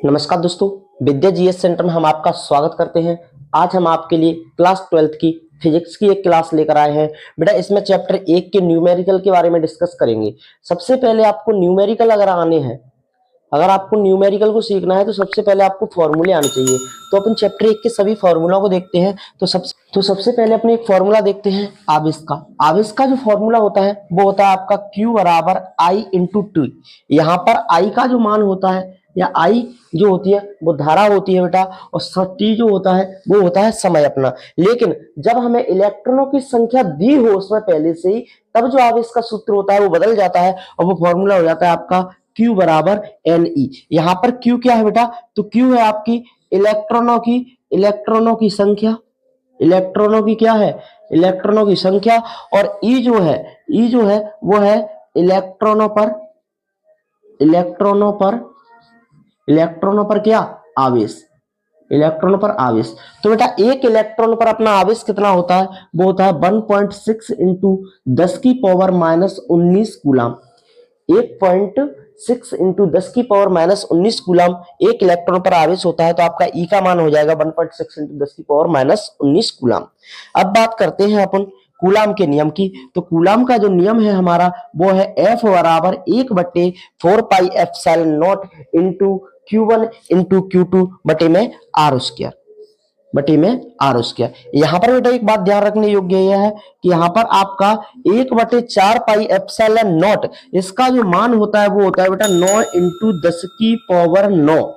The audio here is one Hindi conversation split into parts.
नमस्कार दोस्तों, विद्या जीएस सेंटर में हम आपका स्वागत करते हैं। आज हम आपके लिए क्लास 12th की फिजिक्स की एक क्लास लेकर आए हैं। बेटा इसमें चैप्टर 1 के न्यूमेरिकल के बारे में डिस्कस करेंगे। सबसे पहले आपको न्यूमेरिकल अगर आपको न्यूमेरिकल को सीखना है तो सबसे पहले आपको फॉर्मूले आने चाहिए। तो अपन चैप्टर 1 के सभी फॉर्मूला को देखते हैं। तो सबसे पहले अपने एक फॉर्मूला देखते हैं आवेश का। आवेश का जो फॉर्मूला होता है वो होता है आपका Q बराबर I इंटू टी। यहाँ पर I का जो मान होता है या I जो होती है वो धारा होती है बेटा, और T जो होता है वो होता है समय अपना। लेकिन जब हमें इलेक्ट्रॉनों की संख्या दी हो उसमें पहले से ही, तब जो आवेश का सूत्र होता है वो बदल जाता है और वो फॉर्मूला हो जाता है आपका Q बराबर NE। यहाँ पर Q क्या है बेटा? तो Q है आपकी इलेक्ट्रॉनों की संख्या। इलेक्ट्रॉनों की क्या है? इलेक्ट्रॉनों की संख्या। और E जो है वो है इलेक्ट्रॉनों पर क्या? आवेश। इलेक्ट्रॉन पर आवेश। तो बेटा एक इलेक्ट्रॉन पर अपना आवेश कितना होता है? वो होता है 1.6 इंटू 10 की पावर माइनस 19 कूलम। 1.6 इंटू 10 की पावर माइनस 19 कूलम एक इलेक्ट्रॉन पर आवेश होता है। तो आपका ई का मान हो जाएगा 1.6 इंटू 10 की पावर माइनस 19 कूलम। अब बात करते हैं अपन कूलम के नियम की। तो कूलम का जो नियम है हमारा वो है F बराबर 1/4 pi epsilon not into Q1 into Q2 बटे में R स्क्वायर। यहाँ पर बेटा एक बात ध्यान रखने योग्य यह है कि यहाँ पर आपका 1/4 पाई एप्सिलॉन नॉट, इसका जो मान होता है वो होता है बेटा 9 इंटू 10 की पावर 9।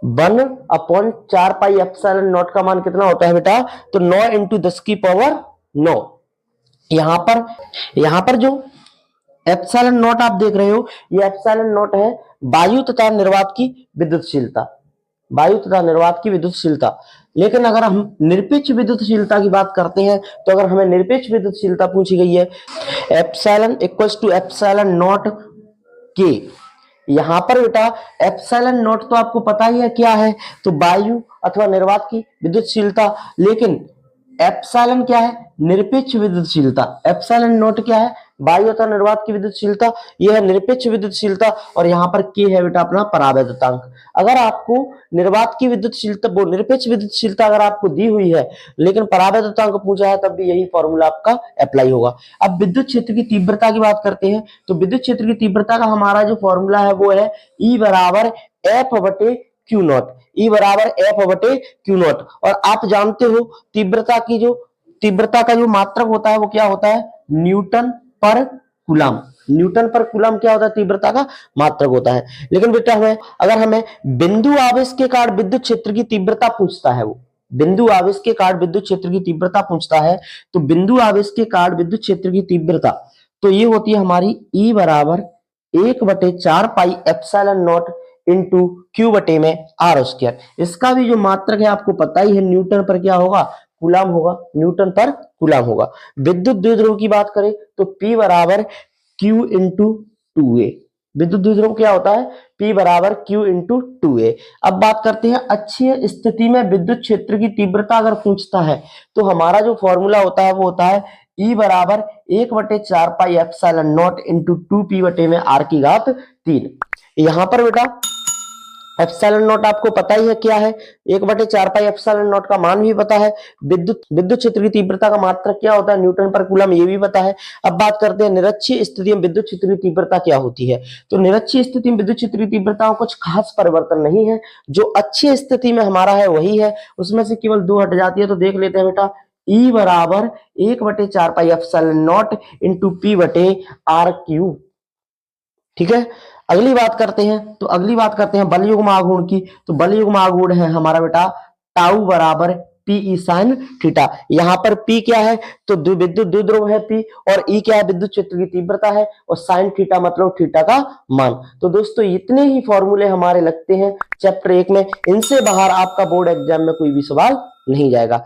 1/4 पाई एप्सिलॉन नॉट का मान कितना होता है बेटा? तो 9 इंटू 10 की पावर 9। यहाँ पर जो एप्सिलॉन नॉट आप देख रहे हो, ये एप्सिलॉन नॉट है वायु तथा निर्वात की विद्युतशीलता। लेकिन अगर हम निरपेक्ष विद्युतशीलता की बात करते हैं, तो अगर हमें निरपेक्ष विद्युतशीलता पूछी गई है, epsilon equals to epsilon not के। यहां पर बेटा एप्सिलॉन नॉट तो आपको पता ही है क्या है, तो वायु अथवा निर्वात की विद्युतशीलता। लेकिन एप्सिलॉन क्या है? निरपेक्ष विद्युतशीलता। एप्सिलॉन नॉट क्या है? वायु अथवा निर्वात की विद्युतशीलता। यह है निरपेक्ष विद्युतशीलता। और यहाँ पर के है बेटा अपना परावैद्युतांक। अगर आपको निरपेक्ष विद्युतशीलता अगर आपको दी हुई है लेकिन परावैद्युतांक पूछा है, तब भी यही फॉर्मूला आपका अप्लाई होगा। अब विद्युत क्षेत्र की तीव्रता की बात करते हैं। तो विद्युत क्षेत्र की तीव्रता का हमारा जो फॉर्मूला है वो है E बराबर F बटे Q नॉट। E बराबर F बटे Q नॉट। और आप जानते हो तीव्रता का जो मात्रक होता है वो क्या होता है? न्यूटन पर कूलम क्या होता है? तीव्रता का मात्रक होता है। लेकिन बेटा अगर हमें बिंदु आवेश के कारण विद्युत क्षेत्र की तीव्रता पूछता है, तो बिंदु आवेश के कारण विद्युत क्षेत्र की तीव्रता तो ये होती है हमारी E बराबर 1/4 pi epsilon not into Q बटे में R स्क्वायर। इसका भी जो मात्रक है आपको पता ही है, न्यूटन पर क्या होगा? कूलम होगा। न्यूटन पर कूलम होगा। विद्युत द्विध्रुव की बात करें तो P बराबर Q इंटू 2A। विद्युत द्विध्रुव क्या होता है? P बराबर Q इंटू 2A। अब बात करते हैं अक्षीय स्थिति में विद्युत क्षेत्र की तीव्रता अगर पूछता है, तो हमारा जो फॉर्मूला होता है वो होता है E बराबर 1/4 pi epsilon not into 2P बटे में R की घात 3। यहाँ पर बेटा एप्सिलॉन नॉट आपको पता ही है क्या है? 1/4 पाई एप्सिलॉन नॉट का मान भी पता है। विद्युत क्षेत्र की तीव्रता का मात्रक क्या होता है? न्यूटन पर कूलम, ये भी पता है। अब बात करते हैं निरक्षीय स्थिति में विद्युत क्षेत्र की तीव्रता क्या होती है। तो निरक्षीय स्थिति में विद्युत क्षेत्र की तीव्रता में कुछ खास परिवर्तन नहीं है। जो अच्छी स्थिति में हमारा है वही है, उसमें से केवल 2 हट जाती है। तो देख लेते हैं बेटा, E बराबर 1/4 pi epsilon not into P बटे R क्यूब। ठीक है। अगली बात करते हैं बल युग्म आघूर्ण की। तो बल युग्म आघूर्ण है हमारा बेटा टाउ बराबर P साइन थीटा। यहाँ पर P क्या है? तो विद्युत द्विध्रुव है P, और E क्या है? विद्युत क्षेत्र की तीव्रता है, और साइन थीटा मतलब थीटा का मान। तो दोस्तों इतने ही फॉर्मूले हमारे लगते हैं चैप्टर 1 में। इनसे बाहर आपका बोर्ड एग्जाम में कोई भी सवाल नहीं जाएगा।